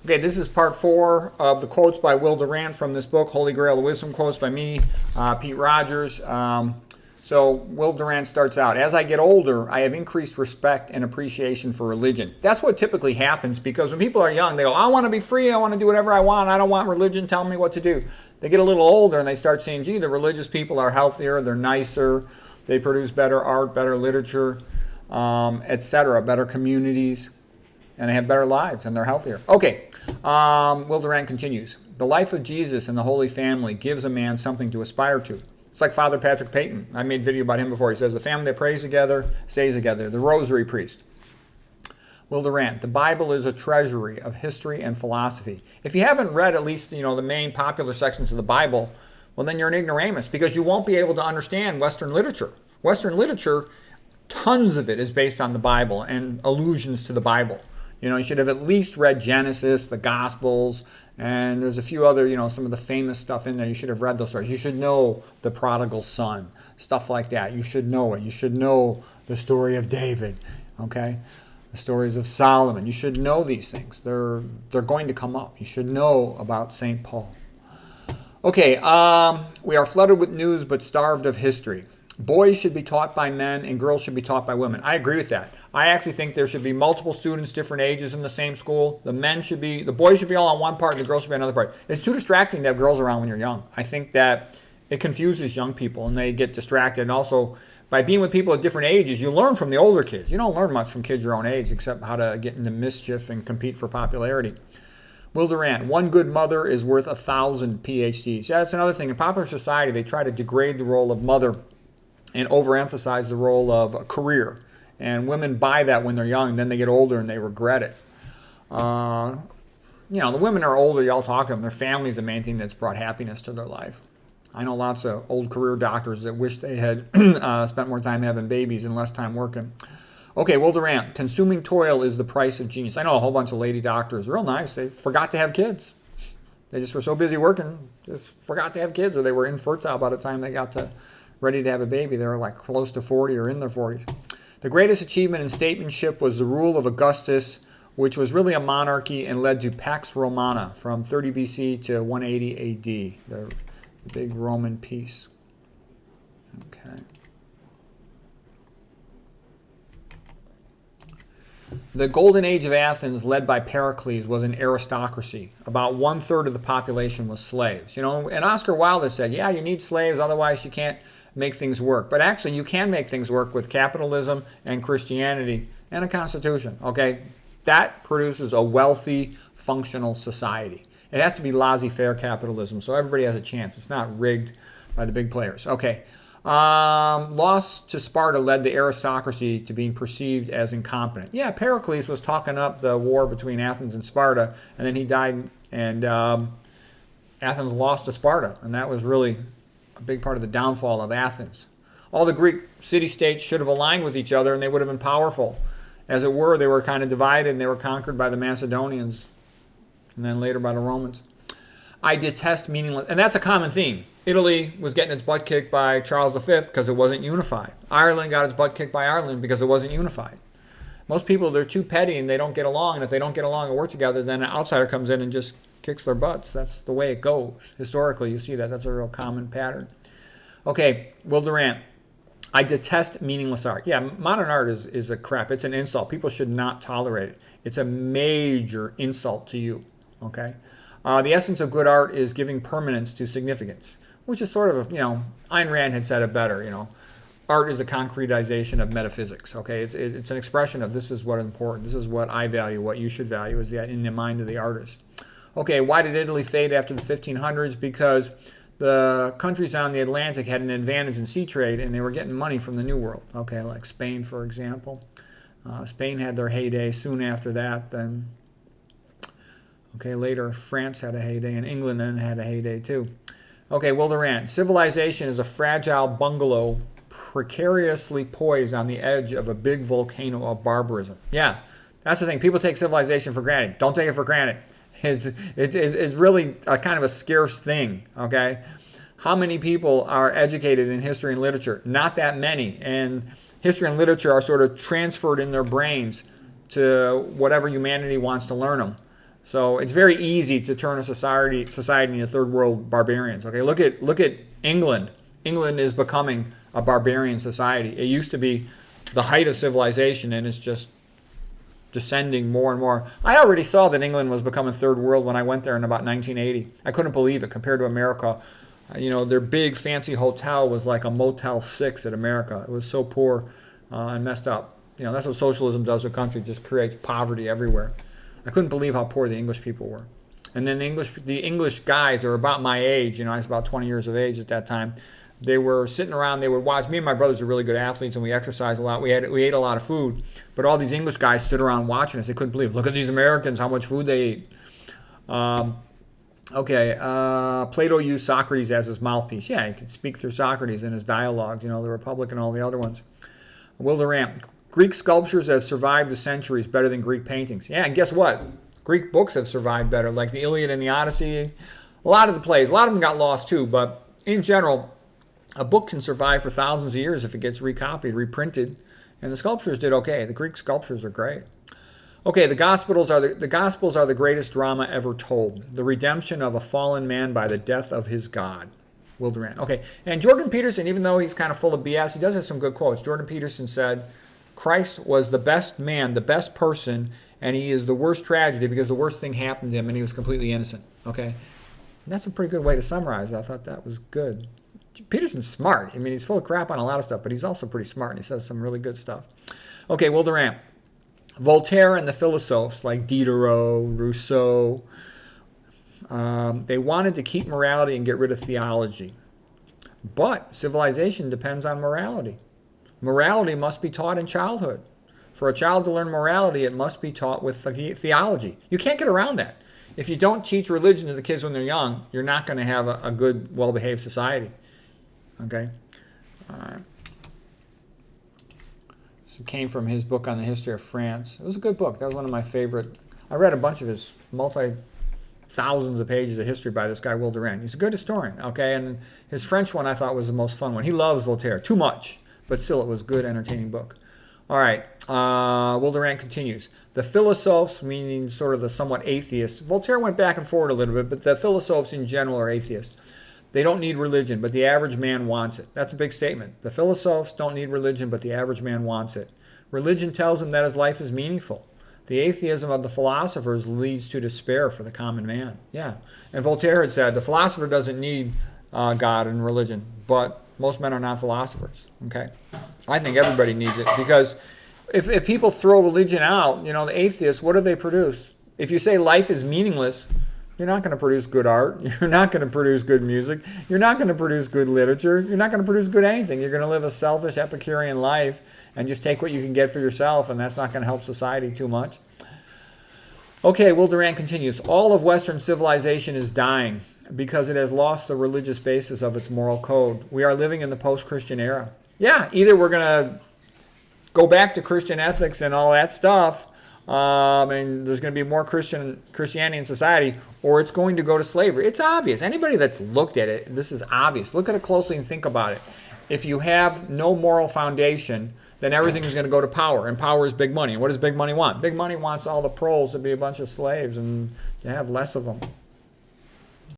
Okay, this is part 4 of the quotes by Will Durant from this book, Holy Grail of Wisdom, quotes by me, Pete Rogers. So Will Durant starts out, as I get older, I have increased respect and appreciation for religion. That's what typically happens, because when people are young, they go, I want to be free, I want to do whatever I want, I don't want religion telling me what to do. They get a little older and they start seeing, gee, the religious people are healthier, they're nicer, they produce better art, better literature, etc., better communities, and they have better lives and they're healthier. Okay, Will Durant continues. The life of Jesus and the Holy Family gives a man something to aspire to. It's like Father Patrick Peyton. I made a video about him before. He says, the family that prays together stays together. The Rosary Priest. Will Durant, the Bible is a treasury of history and philosophy. If you haven't read at least, the main popular sections of the Bible, well, then you're an ignoramus, because you won't be able to understand Western literature. Western literature, tons of it is based on the Bible and allusions to the Bible. You should have at least read Genesis, the Gospels, and there's a few other, some of the famous stuff in there. You should have read those stories. You should know the prodigal son, stuff like that. You should know it. You should know the story of David, okay? The stories of Solomon. You should know these things. They're going to come up. You should know about St. Paul. Okay, we are flooded with news but starved of history. Boys should be taught by men and girls should be taught by women. I agree with that. I actually think there should be multiple students, different ages in the same school. The boys should be all on one part and the girls should be on another part. It's too distracting to have girls around when you're young. I think that it confuses young people and they get distracted. And also, by being with people at different ages, you learn from the older kids. You don't learn much from kids your own age except how to get into mischief and compete for popularity. Will Durant, one good mother is worth 1,000 PhDs. Yeah, that's another thing. In popular society, they try to degrade the role of mother and overemphasize the role of a career. And women buy that when they're young, then they get older and they regret it. The women are older, y'all talk to them. Their family's the main thing that's brought happiness to their life. I know lots of old career doctors that wish they had spent more time having babies and less time working. Okay, Will Durant, consuming toil is the price of genius. I know a whole bunch of lady doctors, real nice. They forgot to have kids. They just were so busy working, just forgot to have kids, or they were infertile by the time they got ready to have a baby. They were like close to 40 or in their 40s. The greatest achievement in statesmanship was the rule of Augustus, which was really a monarchy and led to Pax Romana from 30 BC to 180 AD, the big Roman peace. Okay. The golden age of Athens, led by Pericles, was an aristocracy. About 1/3 of the population was slaves. And Oscar Wilde has said, yeah, you need slaves, otherwise you can't make things work. But actually, you can make things work with capitalism and Christianity and a constitution, okay? That produces a wealthy, functional society. It has to be laissez-faire capitalism, so everybody has a chance. It's not rigged by the big players. Okay. Loss to Sparta led the aristocracy to being perceived as incompetent. Yeah, Pericles was talking up the war between Athens and Sparta, and then he died, and Athens lost to Sparta, and that was really a big part of the downfall of Athens. All the Greek city-states should have aligned with each other, and they would have been powerful. As it were, they were kind of divided, and they were conquered by the Macedonians, and then later by the Romans. I detest meaningless, and that's a common theme. Italy was getting its butt kicked by Charles V because it wasn't unified. Ireland got its butt kicked by Ireland because it wasn't unified. Most people, they're too petty and they don't get along, and if they don't get along and work together, then an outsider comes in and just kicks their butts. That's the way it goes. Historically, you see that. That's a real common pattern. Okay, Will Durant. I detest meaningless art. Yeah, modern art is a crap. It's an insult. People should not tolerate it. It's a major insult to you. Okay? The essence of good art is giving permanence to significance, which is sort of, Ayn Rand had said it better, art is a concretization of metaphysics, okay? It's an expression of this is what is important, this is what I value, what you should value is in the mind of the artist. Okay, why did Italy fade after the 1500s? Because the countries on the Atlantic had an advantage in sea trade and they were getting money from the New World, okay, like Spain, for example. Spain had their heyday soon after that, then, okay, later France had a heyday and England then had a heyday too. Okay, Will Durant. Civilization is a fragile bungalow precariously poised on the edge of a big volcano of barbarism. Yeah, that's the thing. People take civilization for granted. Don't take it for granted. It's really a kind of a scarce thing, okay? How many people are educated in history and literature? Not that many. And history and literature are sort of transferred in their brains to whatever humanity wants to learn them. So it's very easy to turn a society into third world barbarians. Okay, look at England. England is becoming a barbarian society. It used to be the height of civilization, and it's just descending more and more. I already saw that England was becoming third world when I went there in about 1980. I couldn't believe it compared to America. Their big fancy hotel was like a Motel 6 at America. It was so poor and messed up. That's what socialism does to a country, just creates poverty everywhere. I couldn't believe how poor the English people were. And then the English guys are about my age. I was about 20 years of age at that time. They were sitting around, they would watch. Me and my brothers are really good athletes, and we exercised a lot. We ate a lot of food. But all these English guys stood around watching us. They couldn't believe, look at these Americans, how much food they ate. Plato used Socrates as his mouthpiece. Yeah, he could speak through Socrates in his dialogues, the Republic and all the other ones. Will Durant, Greek sculptures have survived the centuries better than Greek paintings. Yeah, and guess what? Greek books have survived better, like the Iliad and the Odyssey. A lot of the plays, a lot of them got lost too, but in general, a book can survive for thousands of years if it gets recopied, reprinted, and the sculptures did okay. The Greek sculptures are great. Okay, the Gospels are the greatest drama ever told. The redemption of a fallen man by the death of his God. Will Durant. Okay, and Jordan Peterson, even though he's kind of full of BS, he does have some good quotes. Jordan Peterson said, Christ was the best man, the best person, and he is the worst tragedy because the worst thing happened to him and he was completely innocent. Okay, and that's a pretty good way to summarize it. I thought that was good. Peterson's smart. He's full of crap on a lot of stuff, but he's also pretty smart, and he says some really good stuff. Okay, Will Durant. Voltaire and the philosophes like Diderot, Rousseau, they wanted to keep morality and get rid of theology. But civilization depends on morality. Morality must be taught in childhood. For a child to learn morality, it must be taught with theology. You can't get around that. If you don't teach religion to the kids when they're young, you're not going to have a good, well-behaved society. Okay? All right. This came from his book on the history of France. It was a good book. That was one of my favorite. I read a bunch of his thousands of pages of history by this guy, Will Durant. He's a good historian, okay? And his French one I thought was the most fun one. He loves Voltaire too much, but still it was a good, entertaining book. All right, Will Durant continues. The philosophes, meaning sort of the somewhat atheists. Voltaire went back and forward a little bit, but the philosophes in general are atheists. They don't need religion, but the average man wants it. That's a big statement. The philosophes don't need religion, but the average man wants it. Religion tells him that his life is meaningful. The atheism of the philosophers leads to despair for the common man. Yeah. And Voltaire had said, the philosopher doesn't need God and religion, but most men are not philosophers. Okay? I think everybody needs it because if people throw religion out, the atheists, what do they produce? If you say life is meaningless, you're not going to produce good art. You're not going to produce good music. You're not going to produce good literature. You're not going to produce good anything. You're going to live a selfish Epicurean life and just take what you can get for yourself, and that's not going to help society too much. Okay, Will Durant continues. All of Western civilization is dying because it has lost the religious basis of its moral code. We are living in the post-Christian era. Yeah, either we're going to go back to Christian ethics and all that stuff, and there's going to be more Christianity in society, or it's going to go to slavery. It's obvious. Anybody that's looked at it, this is obvious. Look at it closely and think about it. If you have no moral foundation, then everything is going to go to power, and power is big money. And what does big money want? Big money wants all the proles to be a bunch of slaves and to have less of them.